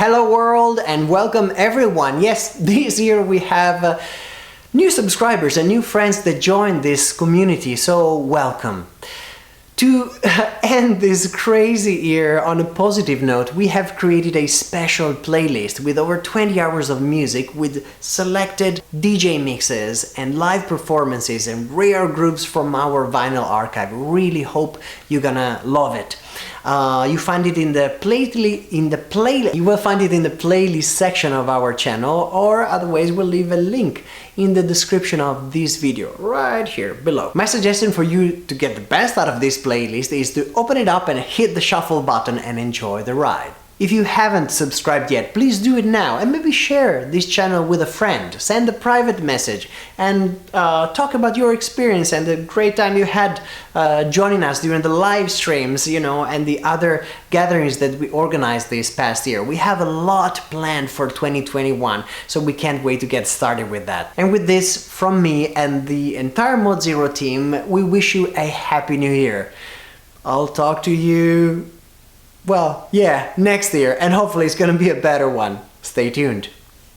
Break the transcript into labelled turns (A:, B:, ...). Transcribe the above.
A: Hello world and welcome everyone. Yes, this year we have new subscribers and new friends that joined this community, so welcome. To end this crazy year on a positive note, we have created a special playlist with over 20 hours of music with selected DJ mixes and live performances and rare groups from our vinyl archive. Really hope you're gonna love it. You find it in the playlist. You will find it in the playlist section of our channel, or otherwise we'll leave a link in the description of this video right here below. My suggestion for you to get the best out of this playlist is to open it up and hit the shuffle button and enjoy the ride. If you haven't subscribed yet, please do it now and maybe share this channel with a friend. Send a private message and talk about your experience and the great time you had joining us during the live streams, and the other gatherings that we organized this past year. We have a lot planned for 2021, so we can't wait to get started with that. And with this, from me and the entire Mod Zero team, we wish you a happy new year. I'll talk to you, well, yeah, next year, and hopefully it's gonna be a better one. Stay tuned.